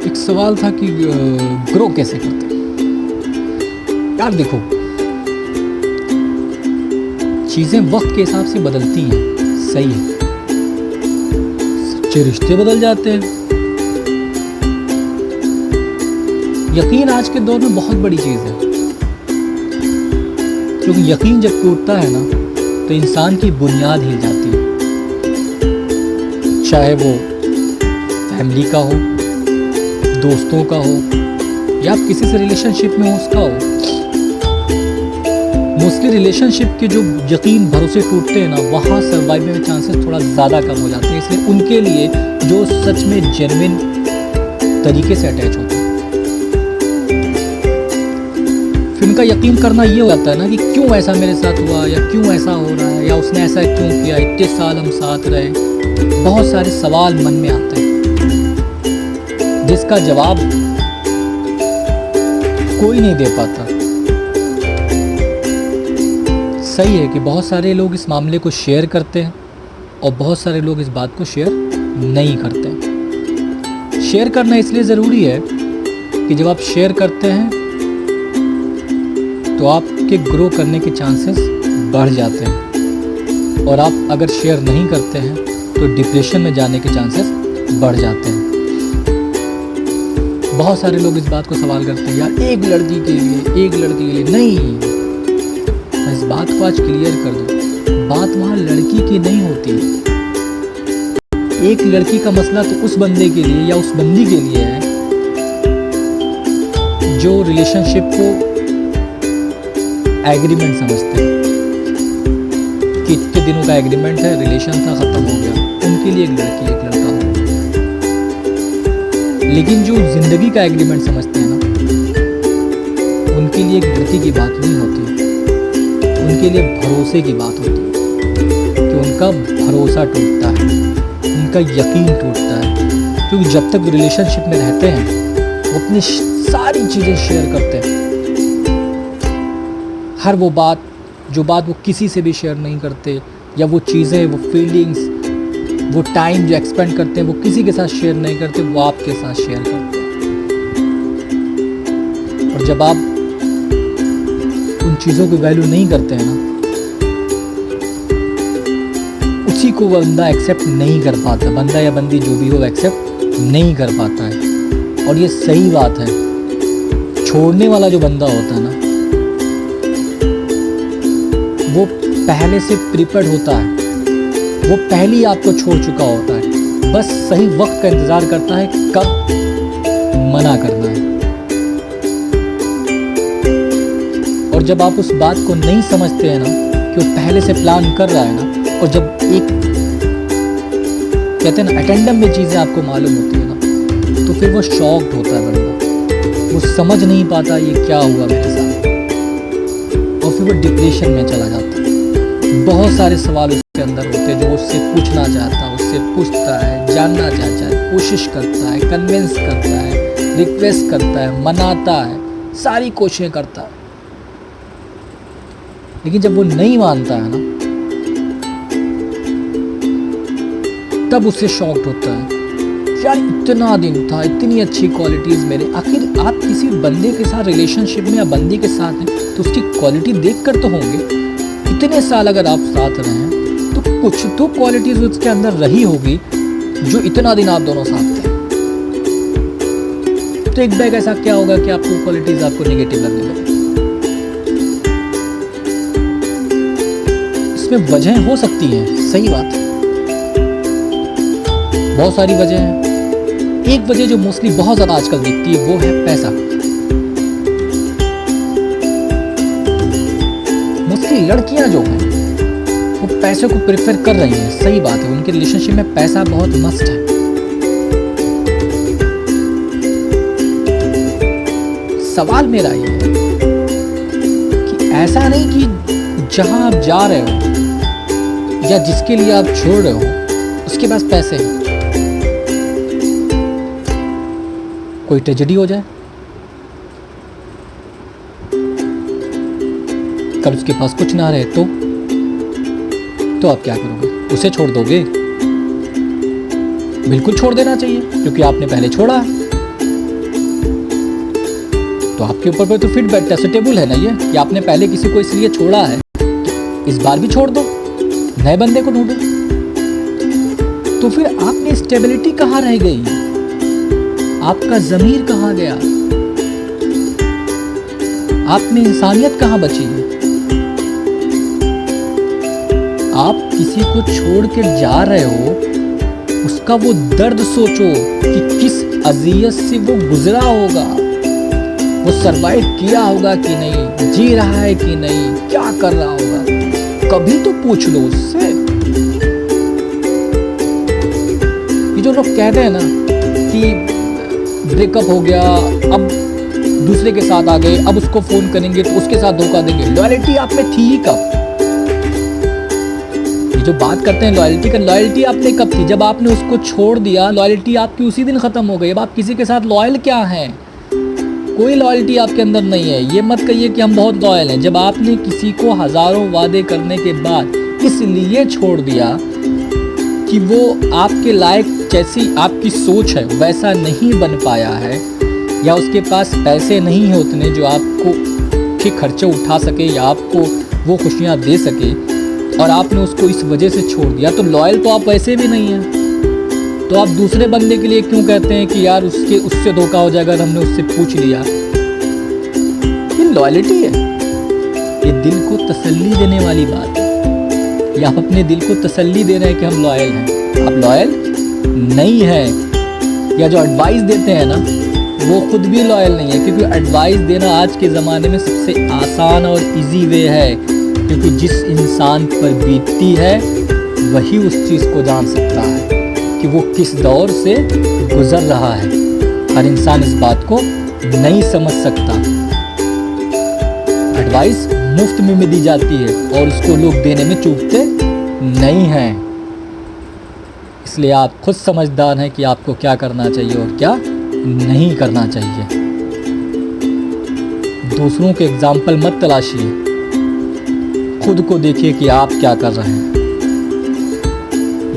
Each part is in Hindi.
एक सवाल था कि ग्रो कैसे करते हैं। यार देखो, चीज़ें वक्त के हिसाब से बदलती हैं, सही है। सच्चे रिश्ते बदल जाते हैं। यकीन आज के दौर में बहुत बड़ी चीज़ है, क्योंकि यकीन जब टूटता है ना तो इंसान की बुनियाद हिल जाती है। चाहे वो फैमिली का हो, दोस्तों का हो, या आप किसी से रिलेशनशिप में हो उसका हो। मोस्टली रिलेशनशिप के जो यकीन भरोसे टूटते हैं ना, वहाँ सर्वाइव में चांसेस थोड़ा ज़्यादा कम हो जाते हैं। इसलिए उनके लिए जो सच में जेन्युइन तरीके से अटैच होते हैं, फिर उनका यकीन करना ये हो जाता है ना कि क्यों ऐसा मेरे साथ हुआ, या क्यों ऐसा हो रहा है, या उसने ऐसा क्यों किया, इतने साल हम साथ रहे। बहुत सारे सवाल मन में आते हैं जिसका जवाब कोई नहीं दे पाता। सही है कि बहुत सारे लोग इस मामले को शेयर करते हैं और बहुत सारे लोग इस बात को शेयर नहीं करते हैं। शेयर करना इसलिए ज़रूरी है कि जब आप शेयर करते हैं तो आपके ग्रो करने के चांसेस बढ़ जाते हैं, और आप अगर शेयर नहीं करते हैं तो डिप्रेशन में जाने के चांसेस बढ़ जाते हैं। बहुत सारे लोग इस बात को सवाल करते हैं, यार एक लड़की के लिए नहीं। मैं इस बात को आज क्लियर कर दूं, बात वहाँ लड़की की नहीं होती। एक लड़की का मसला तो उस बंदे के लिए या उस बंदी के लिए है जो रिलेशनशिप को एग्रीमेंट समझते हैं कि इतने दिनों का एग्रीमेंट है, रिलेशन था, ख़त्म हो गया। उनके लिए एक लड़की एक लड़का हो। लेकिन जो ज़िंदगी का एग्रीमेंट समझते हैं ना, उनके लिए एक लड़की की बात नहीं होती, उनके लिए भरोसे की बात होती है कि उनका भरोसा टूटता है, उनका यकीन टूटता है। क्योंकि जब तक रिलेशनशिप में रहते हैं वो अपनी सारी चीज़ें शेयर करते हैं। हर वो बात जो बात वो किसी से भी शेयर नहीं करते, या वो चीज़ें, वो फीलिंग्स, वो टाइम जो एक्सपेंड करते हैं वो किसी के साथ शेयर नहीं करते, वो आपके साथ शेयर करते हैं। और जब आप उन चीज़ों की वैल्यू नहीं करते हैं ना, उसी को बंदा एक्सेप्ट नहीं कर पाता। बंदा या बंदी जो भी हो एक्सेप्ट नहीं कर पाता है। और ये सही बात है। छोड़ने वाला जो बंदा होता है ना, वो पहले से प्रिपेयर्ड होता है, वो पहले ही आपको छोड़ चुका होता है। बस सही वक्त का इंतज़ार करता है कब मना करना है। और जब आप उस बात को नहीं समझते हैं ना कि वो पहले से प्लान कर रहा है ना, और जब एक कहते हैं ना अटेंडम में चीज़ें आपको मालूम होती है ना, तो फिर वो शॉक्ड होता है बंदा। वो समझ नहीं पाता ये क्या हुआ मेरे साथ, और फिर वो डिप्रेशन में चला जाता है। बहुत सारे सवाल उसके अंदर होते हैं जो उससे पूछना चाहता है, उससे पूछता है, जानना चाहता है, कोशिश करता है, कन्विंस करता है, रिक्वेस्ट करता है, मनाता है, सारी कोशिशें करता है। लेकिन जब वो नहीं मानता है ना, तब उससे शॉक्ड होता है, यार इतना दिन था, इतनी अच्छी क्वालिटीज़ मेरे। आखिर आप किसी बंदे के साथ रिलेशनशिप में या बंदी के साथ हैं तो उसकी क्वालिटी देख कर तो होंगे। इतने साल अगर आप साथ रहे हैं तो कुछ तो क्वालिटीज़ उसके अंदर रही होगी जो इतना दिन आप दोनों साथ थे। तो एक बैग ऐसा क्या होगा कि आपको क्वालिटीज़ आपको नेगेटिव लगने लगे। इसमें वजह हो सकती हैं, सही बात है, बहुत सारी वजह हैं। एक वजह जो मोस्टली बहुत ज़्यादा आजकल दिखती है वो है पैसा। मोस्टली लड़कियां जो हैं वो पैसे को प्रेफर कर रही हैं, सही बात है। उनके रिलेशनशिप में पैसा बहुत मस्ट है। सवाल मेरा ये है कि ऐसा नहीं कि जहां आप जा रहे हो या जिसके लिए आप छोड़ रहे हो उसके पास पैसे हैं, कोई ट्रेजेडी हो जाए, कल उसके पास कुछ ना रहे तो आप क्या करोगे? उसे छोड़ दोगे? बिल्कुल छोड़ देना चाहिए, क्योंकि आपने पहले छोड़ा है। तो आपके ऊपर तो फिट बैठता है, सुटेबल है ना ये, कि आपने पहले किसी को इसलिए छोड़ा है तो इस बार भी छोड़ दो, नए बंदे को ढूंढो। तो फिर आप में स्टेबिलिटी कहाँ रह गई, आपका ज़मीर कहाँ गया, आप में इंसानियत कहाँ बची है? आप किसी को छोड़ के जा रहे हो, उसका वो दर्द सोचो कि किस अज़ियत से वो गुजरा होगा, वो सरवाइव किया होगा कि नहीं, जी रहा है कि नहीं, क्या कर रहा होगा, कभी तो पूछ लो उससे। ये जो लोग कहते हैं ना कि ब्रेकअप हो गया, अब दूसरे के साथ आ गए, अब उसको फोन करेंगे तो उसके साथ धोखा देंगे, लॉयल्टी आप में थी ही कब? ये जो बात करते हैं लॉयल्टी का, लॉयल्टी आपने कब थी? जब आपने उसको छोड़ दिया, लॉयल्टी आपकी उसी दिन खत्म हो गई। अब आप किसी के साथ लॉयल क्या हैं? कोई लॉयल्टी आपके अंदर नहीं है। ये मत कहिए कि हम बहुत लॉयल हैं। जब आपने किसी को हज़ारों वादे करने के बाद इसलिए छोड़ दिया कि वो आपके लायक, जैसी आपकी सोच है वैसा नहीं बन पाया है, या उसके पास पैसे नहीं हैं उतने जो आपको के खर्चे उठा सके या आपको वो खुशियाँ दे सके, और आपने उसको इस वजह से छोड़ दिया, तो लॉयल तो आप वैसे भी नहीं हैं। तो आप दूसरे बंदे के लिए क्यों कहते हैं कि यार उससे धोखा हो जाएगा, हमने उससे पूछ लिया? ये लॉयल्टी है? ये दिल को तसल्ली देने वाली बात है, या आप अपने दिल को तसल्ली दे रहे हैं कि हम लॉयल हैं? आप लॉयल नहीं हैं। या जो एडवाइस देते हैं ना, वो खुद भी लॉयल नहीं है, क्योंकि एडवाइस देना आज के ज़माने में सबसे आसान और इजी वे है, क्योंकि जिस इंसान पर बीतती है वही उस चीज़ को जान सकता है कि वो किस दौर से गुजर रहा है। हर इंसान इस बात को नहीं समझ सकता। एडवाइस मुफ्त में दी जाती है और उसको लोग देने में चूकते नहीं हैं। इसलिए आप खुद समझदार हैं कि आपको क्या करना चाहिए और क्या नहीं करना चाहिए। दूसरों के एग्जाम्पल मत तलाशिए, खुद को देखिए कि आप क्या कर रहे हैं।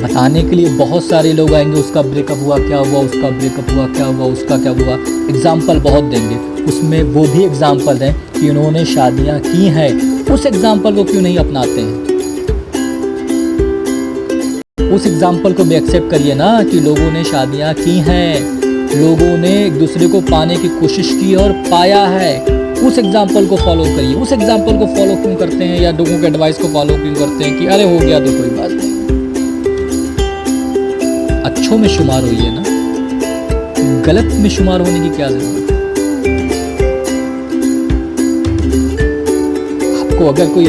बताने के लिए बहुत सारे लोग आएंगे, उसका ब्रेकअप हुआ, क्या हुआ, उसका ब्रेकअप हुआ, क्या हुआ, उसका क्या हुआ, एग्जाम्पल बहुत देंगे। उसमें वो भी एग्जाम्पल दें कि उन्होंने शादियां की हैं, उस एग्जाम्पल को क्यों नहीं अपनाते हैं? उस एग्जाम्पल को भी एक्सेप्ट करिए ना कि लोगों ने शादियां की हैं, लोगों ने एक दूसरे को पाने की कोशिश की और पाया है। उस एग्जाम्पल को फॉलो करिए। उस एग्जाम्पल को फॉलो क्यों करते हैं, या लोगों के एडवाइस को फॉलो क्यों करते हैं कि अरे हो गया तो कोई बात नहीं? अच्छों में शुमार होइए ना, गलत में शुमार होने की क्या जरूरत है? आपको अगर कोई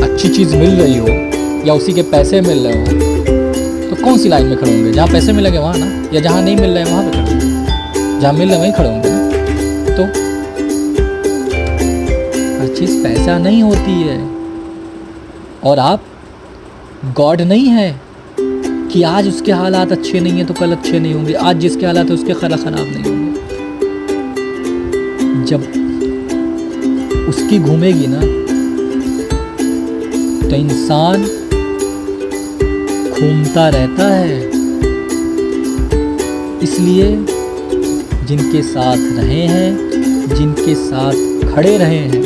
अच्छी चीज़ मिल रही हो या उसी के पैसे मिल रहे हो तो कौन सी लाइन में खड़े होंगे? जहाँ पैसे मिलेंगे वहाँ ना, या जहाँ नहीं मिल रहे हैं वहाँ पे खड़े होंगे? जहाँ मिल रहे वहीं खड़े होंगे ना। तो हर चीज़ पैसा नहीं होती है, और आप गॉड नहीं है कि आज उसके हालात अच्छे नहीं हैं तो कल अच्छे नहीं होंगे, आज जिसके हालात है उसके खराब नहीं होंगे। जब उसकी घूमेगी ना तो इंसान घूमता रहता है। इसलिए जिनके साथ रहे हैं, जिनके साथ खड़े रहे हैं,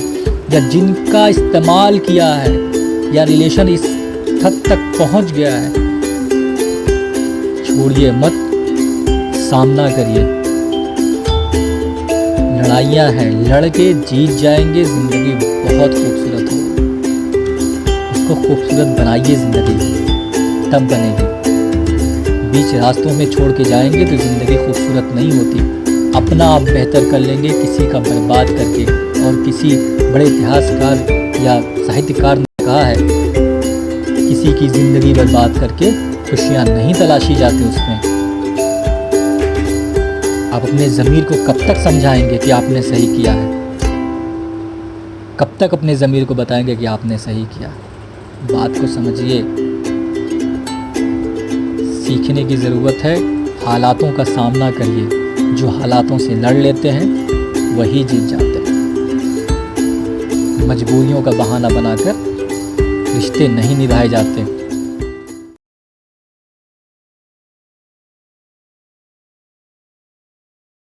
या जिनका इस्तेमाल किया है, या रिलेशन इस हद तक पहुंच गया है, छोड़िए मत, सामना करिए। लड़ाइयाँ हैं, लड़ के जीत जाएंगे, ज़िंदगी बहुत खूबसूरत हो। उसको खूबसूरत बनाइए ज़िंदगी, तब बनेगी। बीच रास्तों में छोड़ के जाएंगे तो ज़िंदगी खूबसूरत नहीं होती। अपना आप बेहतर कर लेंगे किसी का बर्बाद करके। और किसी बड़े इतिहासकार या साहित्यकार ने कहा है, किसी की ज़िंदगी बर्बाद करके खुशियाँ नहीं तलाशी जाती उसमें। आप अपने ज़मीर को कब तक समझाएंगे कि आपने सही किया है? कब तक अपने ज़मीर को बताएंगे कि आपने सही किया? बात को समझिए। सीखने की ज़रूरत है, हालातों का सामना करिए। जो हालातों से लड़ लेते हैं वही जीत जाते हैं। मजबूरियों का बहाना बनाकर रिश्ते नहीं निभाए जाते।